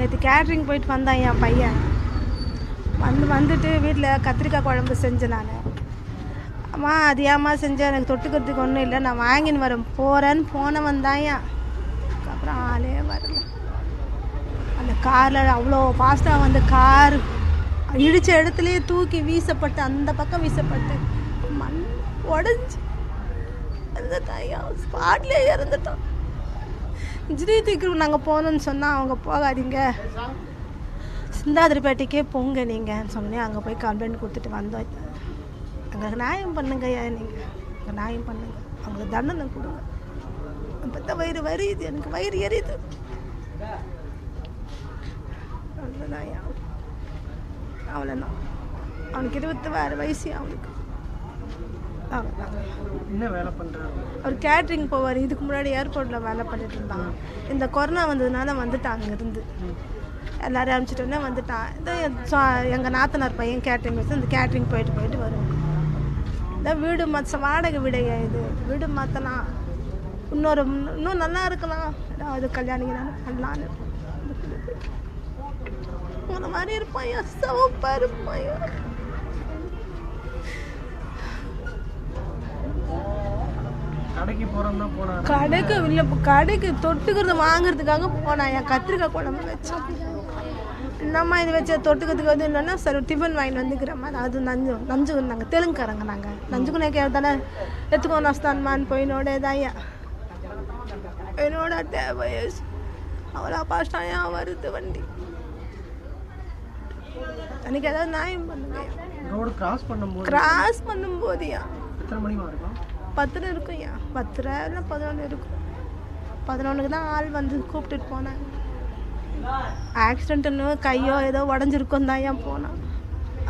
நேற்று கேட்ரிங் போயிட்டு வந்தான் என் பையன். வந்துட்டு வீட்டில் கத்திரிக்காய் குழம்பு செஞ்சேன். நான் அம்மா அது ஏம்மா செஞ்சேன், எனக்கு தொட்டுக்கிறதுக்கு ஒன்றும் இல்லை, நான் வாங்கின்னு வரேன் போகிறேன்னு போனவன் தான்யா. அப்புறம் ஆளே வரல. அந்த காரில் அவ்வளோ ஃபாஸ்ட்டாக வந்து கார் இடித்த இடத்துலையே தூக்கி வீசப்பட்டு அந்த பக்கம் வீசப்பட்டு மண் உடஞ்சி இறந்துட்டாயா. ஸ்பாட்லேயே இறந்துட்டான். ஜிடிக்கு நாங்கள் போகணுன்னு சொன்னால் அவங்க போகாதீங்க, சிந்தாதிரிப்பேட்டைக்கே போங்க நீங்கன்னு சொன்னேன். அங்கே போய் கம்ப்ளைண்ட் கொடுத்துட்டு வந்தோம். எங்களுக்கு நியாயம் பண்ணுங்க ஐயா, நீங்கள் எங்கள் நியாயம் பண்ணுங்க, அவங்களுக்கு தண்டனை கொடுங்க. அப்போ தான் வயிறு வரியுது, எனக்கு வயிறு எரியுது. அவ்வளோதான், அவ்வளோதான். அவனுக்கு 26 வயசு. அவனுக்கு என்ன வேலை பண்ணுறாரு? அவர் கேட்ரிங் போவார். இதுக்கு முன்னாடி ஏர்போர்ட்டில் வேலை பண்ணிட்டு இருந்தான். இந்த கொரோனா வந்ததுனால வந்துட்டான். அங்கேருந்து எல்லோரும் அனுப்பிச்சிட்டோன்னே வந்துட்டான். இந்த எங்கள் நாத்தனார் பையன் கேட்ரிங் வச்சு இந்த கேட்ரிங் போயிட்டு வருவோம். இந்த வீடு வாடகை வீடையா இது, வீடு மாற்றலாம், இன்னும் நல்லா இருக்கலாம், ஏதாவது கல்யாணம் பண்ணலான்னு அந்த மாதிரி இருப்பாயா, சவப்பா இருப்பாயா. கடைக்கு போகிறோம்னா போனா கடைக்கு இல்லை, கடைக்கு தொட்டுக்கிறது வாங்குறதுக்காக போனா. என் கத்திரிக்காய் குழம்பு வச்சேன். என்னம்மா இது வச்ச தொட்டுக்கிறதுக்கு வந்து இல்லைன்னா சரி டிஃபன் வாங்கிட்டு வந்துக்கிறோம்மா. அது நஞ்சு நாங்கள் தெலுங்குக்காரங்க, நாங்கள் நஞ்சுக்குனே கேட்டானே எத்துக்கோ நஸ்தான்மான்னு போயினோட தாயா என்னோட வயசு அவ்வளோ பாஸ்டாயா வருது வண்டி. அன்றைக்கி ஏதாவது நியாயம் பண்ணுங்க. ரோடு கிராஸ் பண்ணும்போதுயா எத்தனை மணி இருக்கும்? 10 இருக்கும்யா, 10 இல்லை 11 இருக்கும். 11க்கு தான் ஆள் வந்து கூப்பிட்டுட்டு போனேன். ஆக்சிடென்ட்டுன்னு கையோ ஏதோ உடஞ்சிருக்கும் தான் ஏன் போனான்.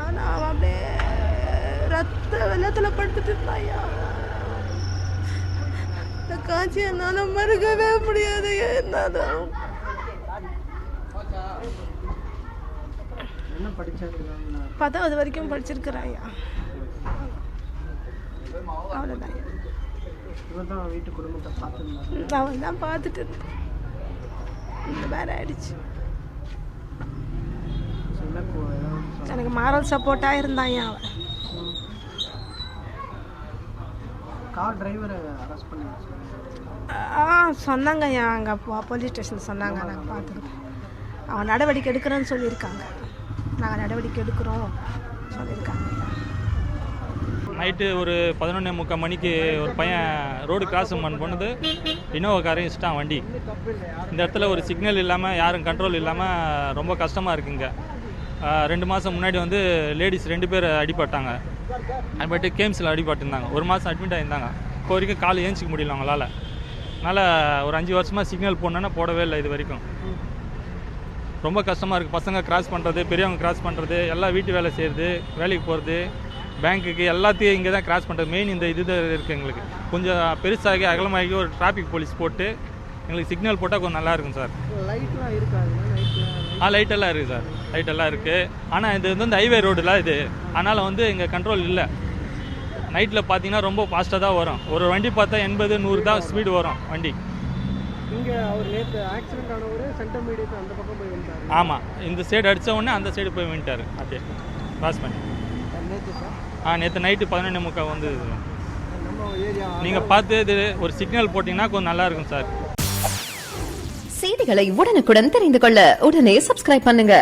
ஆனால் அவன் அப்படியே ரத்த வெள்ளத்தில் படுத்துட்டு இருந்தாயா. இந்த காட்சி என்னால் மறுக்கவே முடியாது. என்னதான் என்ன படிச்சிருக்காங்க? 10வது வரைக்கும் படிச்சிருக்கிறாயா. அவ்வளோதான். இவன் தான் வீட்டு குடும்பத்தை பார்த்துருந்தான். அவன் தான் பார்த்துட்டு இருந்தான். இந்த மாதிரி ஆயிடுச்சு. எனக்கு மாரல் சப்போர்ட்டாக இருந்தான் அவன். கார் டிரைவரை அரெஸ்ட் பண்ணி சொன்னாங்க அங்கே போலீஸ் ஸ்டேஷன் சொன்னாங்க. நாங்கள் பார்த்துக்கிறோம், அவன் நடவடிக்கை எடுக்கிறோன்னு சொல்லியிருக்காங்க. நாங்கள் நடவடிக்கை எடுக்கிறோம் சொல்லியிருக்காங்க. நைட்டு ஒரு 11:45 மணிக்கு ஒரு பையன் ரோடு கிராஸ் பண்ணது இனோவா காரையும் இஷ்டான் வண்டி. இந்த இடத்துல ஒரு சிக்னல் இல்லாமல் யாரும் கண்ட்ரோல் இல்லாமல் ரொம்ப கஷ்டமாக இருக்குங்க. 2 மாதம் முன்னாடி வந்து லேடிஸ் 2 பேர் அடிபட்டாங்க. அடிபட்டு கேம்ஸில் அடிபட்டுருந்தாங்க. 1 மாதம் அட்மிட் ஆகியிருந்தாங்க. இப்போ வரைக்கும் கால் ஏஞ்சிக்க முடியல அவங்களால. அதனால் ஒரு 5 வருஷமாக சிக்னல் போடணுன்னா போடவே இல்லை இது வரைக்கும். ரொம்ப கஷ்டமாக இருக்குது. பசங்க கிராஸ் பண்ணுறது, பெரியவங்க கிராஸ் பண்ணுறது, எல்லாம் வீட்டு வேலை செய்கிறது, வேலைக்கு போகிறது, பேங்க்குக்கு எல்லாத்தையும் இங்கே தான் கிராஸ் பண்ணுறது. மெயின் இந்த இதுதான் இருக்குது. எங்களுக்கு கொஞ்சம் பெருசாகி அகலமாகி ஒரு டிராஃபிக் போலீஸ் போட்டு எங்களுக்கு சிக்னல் போட்டால் கொஞ்சம் நல்லாயிருக்கும் சார். லைட்லாம் இருக்காது? லைட்டெல்லாம் இருக்குது சார், லைட்டெல்லாம் இருக்குது. ஆனால் இது வந்து ஹைவே ரோடுலாம் இது, அதனால் வந்து இங்கே கண்ட்ரோல் இல்லை. நைட்டில் பார்த்தீங்கன்னா ரொம்ப ஃபாஸ்ட்டாக தான் வரும். ஒரு வண்டி பார்த்தா 80-100 தான் ஸ்பீடு வரும் வண்டி. இங்கே அவர் நேற்று ஆக்சிடென்ட் ஆனவர் சென்டர் மீடியத்து அந்த பக்கம் போய் வந்துட்டார். ஆமாம், இந்த சைடு அடித்த உடனே அந்த சைடு போய் வந்துட்டார். அப்படியே கிராஸ் பண்ணி. நேற்று நைட்டு 11:45 வந்து நீங்கள் பார்த்து இது ஒரு சிக்னல் போட்டிங்கன்னா கொஞ்சம் நல்லாயிருக்கும் சார். செய்திகளை உடனுக்குடன் தெரிந்து கொள்ள உடனே சப்ஸ்கிரைப் பண்ணுங்க.